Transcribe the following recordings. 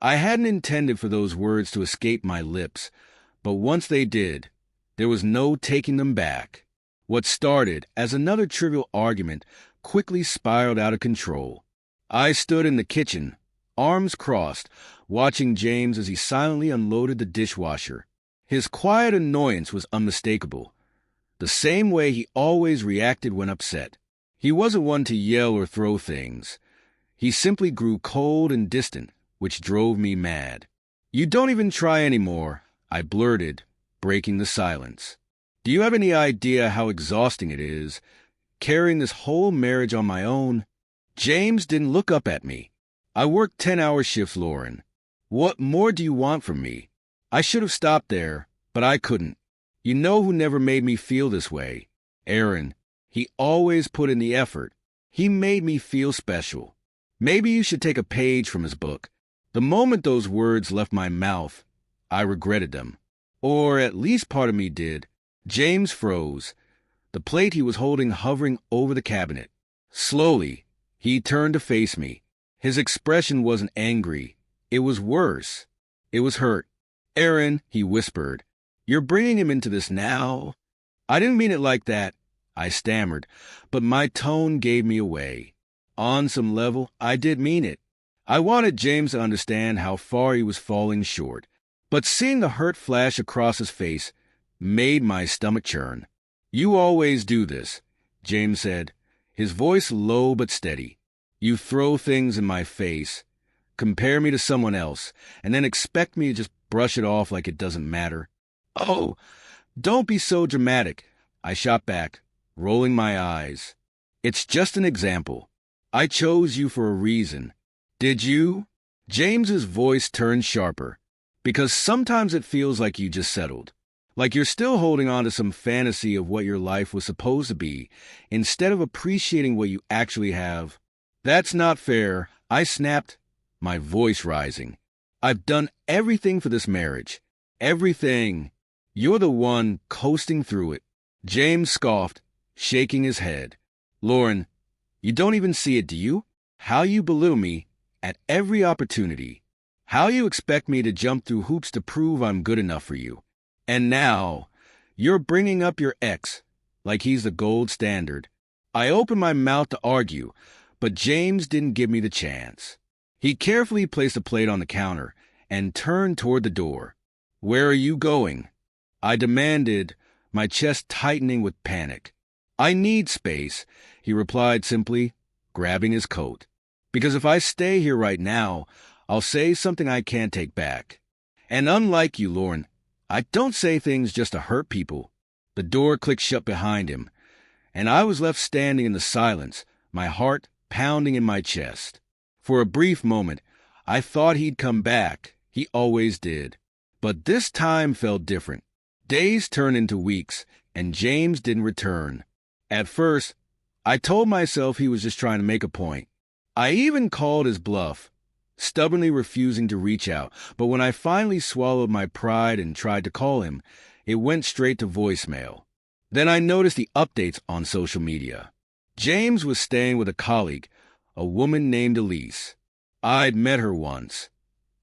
I hadn't intended for those words to escape my lips, but once they did, there was no taking them back. What started as another trivial argument quickly spiraled out of control. I stood in the kitchen, arms crossed, watching James as he silently unloaded the dishwasher. His quiet annoyance was unmistakable, the same way he always reacted when upset. He wasn't one to yell or throw things. He simply grew cold and distant, which drove me mad. "You don't even try anymore," I blurted, breaking the silence. "Do you have any idea how exhausting it is, carrying this whole marriage on my own?" James didn't look up at me. "I work 10-hour shifts, Lauren. What more do you want from me?" I should have stopped there, but I couldn't. You know who never made me feel this way? Aaron. He always put in the effort. He made me feel special. Maybe you should take a page from his book. The moment those words left my mouth, I regretted them. Or at least part of me did. James froze, the plate he was holding hovering over the cabinet. Slowly, he turned to face me. His expression wasn't angry. It was worse. It was hurt. "Aaron," he whispered, "you're bringing him into this now?" "I didn't mean it like that," I stammered, but my tone gave me away. On some level, I did mean it. I wanted James to understand how far he was falling short, but seeing the hurt flash across his face made my stomach churn. "You always do this," James said, his voice low but steady. "You throw things in my face, compare me to someone else, and then expect me to just brush it off like it doesn't matter." "Oh, don't be so dramatic," I shot back, rolling my eyes. "It's just an example. I chose you for a reason." "Did you?" James's voice turned sharper. "Because sometimes it feels like you just settled. Like you're still holding on to some fantasy of what your life was supposed to be, instead of appreciating what you actually have." "That's not fair," I snapped, my voice rising. "I've done everything for this marriage. Everything. You're the one coasting through it." James scoffed, shaking his head. "Lauren, you don't even see it, do you? How you belittle me at every opportunity. How you expect me to jump through hoops to prove I'm good enough for you. And now, you're bringing up your ex, like he's the gold standard." I opened my mouth to argue, but James didn't give me the chance. He carefully placed a plate on the counter and turned toward the door. "Where are you going?" I demanded, my chest tightening with panic. "I need space," he replied simply, grabbing his coat. "Because if I stay here right now, I'll say something I can't take back. And unlike you, Lauren, I don't say things just to hurt people." The door clicked shut behind him, and I was left standing in the silence, my heart pounding in my chest. For a brief moment, I thought he'd come back. He always did. But this time felt different. Days turned into weeks, and James didn't return. At first, I told myself he was just trying to make a point. I even called his bluff, stubbornly refusing to reach out. But when I finally swallowed my pride and tried to call him, it went straight to voicemail. Then I noticed the updates on social media. James was staying with a colleague, a woman named Elise. I'd met her once.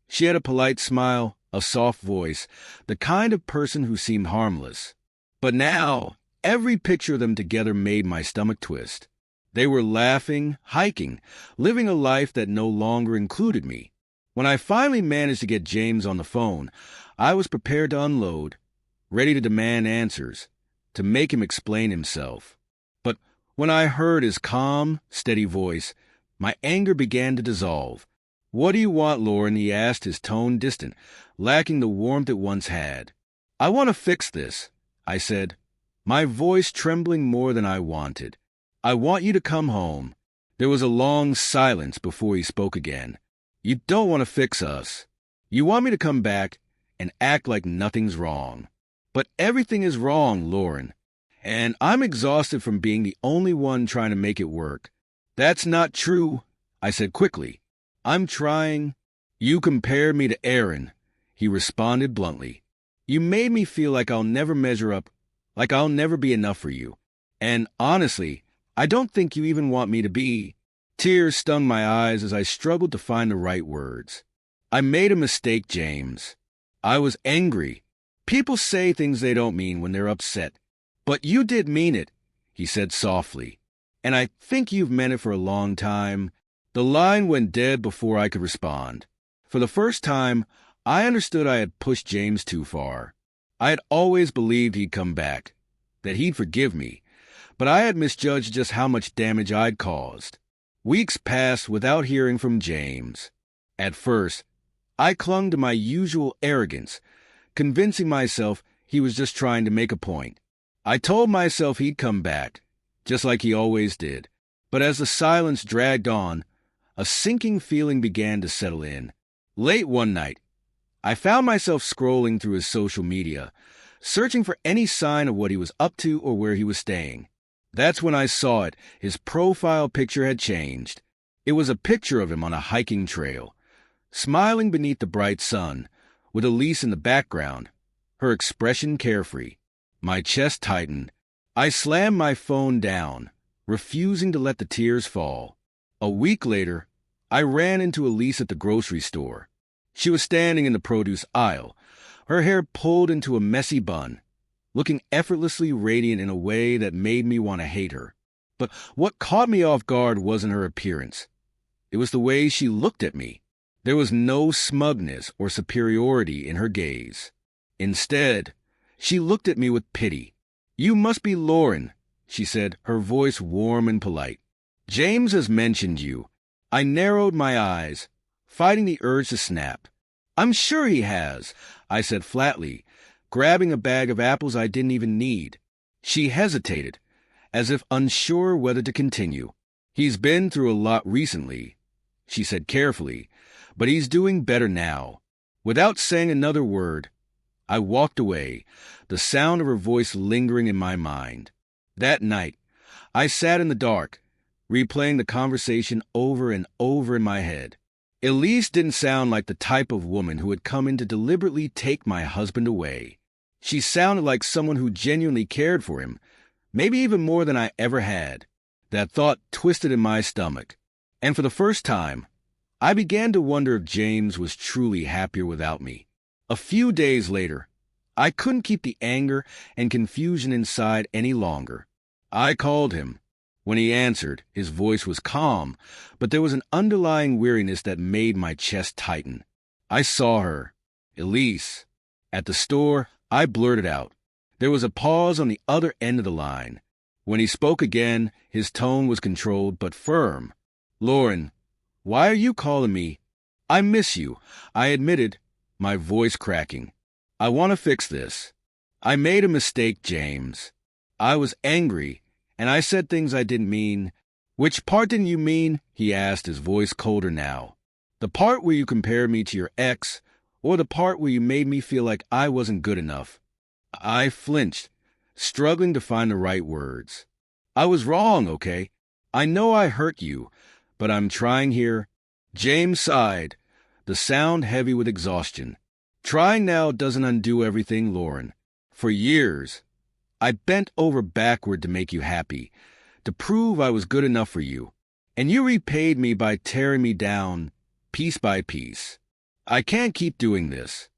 She had a polite smile, a soft voice, the kind of person who seemed harmless. But now, every picture of them together made my stomach twist. They were laughing, hiking, living a life that no longer included me. When I finally managed to get James on the phone, I was prepared to unload, ready to demand answers, to make him explain himself. But when I heard his calm, steady voice, my anger began to dissolve. "What do you want, Lauren?" he asked, his tone distant, lacking the warmth it once had. "I want to fix this," I said, my voice trembling more than I wanted. "I want you to come home." There was a long silence before he spoke again. "You don't want to fix us. You want me to come back and act like nothing's wrong. But everything is wrong, Lauren. And I'm exhausted from being the only one trying to make it work." "That's not true," I said quickly. "I'm trying." "You compared me to Aaron," he responded bluntly. "You made me feel like I'll never measure up, like I'll never be enough for you. And honestly, I don't think you even want me to be." Tears stung my eyes as I struggled to find the right words. I made a mistake, James. I was angry. People say things they don't mean when they're upset. But you did mean it, he said softly. And I think you've meant it for a long time. The line went dead before I could respond. For the first time, I understood I had pushed James too far. I had always believed he'd come back, that he'd forgive me, but I had misjudged just how much damage I'd caused. Weeks passed without hearing from James. At first, I clung to my usual arrogance, convincing myself he was just trying to make a point. I told myself he'd come back, just like he always did. But as the silence dragged on, a sinking feeling began to settle in. Late one night, I found myself scrolling through his social media, searching for any sign of what he was up to or where he was staying. That's when I saw it. His profile picture had changed. It was a picture of him on a hiking trail, smiling beneath the bright sun, with Elise in the background, her expression carefree. My chest tightened. I slammed my phone down, refusing to let the tears fall. A week later, I ran into Elise at the grocery store. She was standing in the produce aisle, her hair pulled into a messy bun, looking effortlessly radiant in a way that made me want to hate her. But what caught me off guard wasn't her appearance. It was the way she looked at me. There was no smugness or superiority in her gaze. Instead, she looked at me with pity. "You must be Lauren," she said, her voice warm and polite. "James has mentioned you." I narrowed my eyes, fighting the urge to snap. "I'm sure he has," I said flatly, grabbing a bag of apples I didn't even need. She hesitated, as if unsure whether to continue. "He's been through a lot recently," she said carefully, "but he's doing better now." Without saying another word, I walked away, the sound of her voice lingering in my mind. That night, I sat in the dark, replaying the conversation over and over in my head. Elise didn't sound like the type of woman who had come in to deliberately take my husband away. She sounded like someone who genuinely cared for him, maybe even more than I ever had. That thought twisted in my stomach, and for the first time, I began to wonder if James was truly happier without me. A few days later, I couldn't keep the anger and confusion inside any longer. I called him. When he answered, his voice was calm, but there was an underlying weariness that made my chest tighten. I saw her, Elise. At the store, I blurted out. There was a pause on the other end of the line. When he spoke again, his tone was controlled but firm. "Lauren, why are you calling me?" "I miss you," I admitted, my voice cracking. "I want to fix this. I made a mistake, James. I was angry, and I said things I didn't mean." "Which part didn't you mean?" he asked, his voice colder now. "The part where you compared me to your ex, or the part where you made me feel like I wasn't good enough?" I flinched, struggling to find the right words. "I was wrong, okay? I know I hurt you, but I'm trying here." James sighed, the sound heavy with exhaustion. "Trying now doesn't undo everything, Lauren. For years, I bent over backward to make you happy, to prove I was good enough for you. And you repaid me by tearing me down, piece by piece. I can't keep doing this.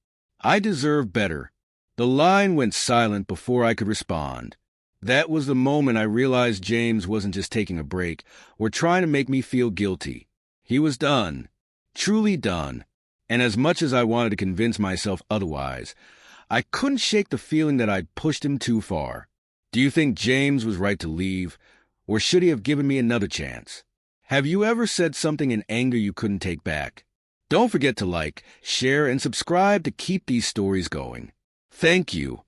I deserve better." The line went silent before I could respond. That was the moment I realized James wasn't just taking a break or trying to make me feel guilty. He was done, truly done. And as much as I wanted to convince myself otherwise, I couldn't shake the feeling that I'd pushed him too far. Do you think James was right to leave, or should he have given me another chance? Have you ever said something in anger you couldn't take back? Don't forget to like, share, and subscribe to keep these stories going. Thank you.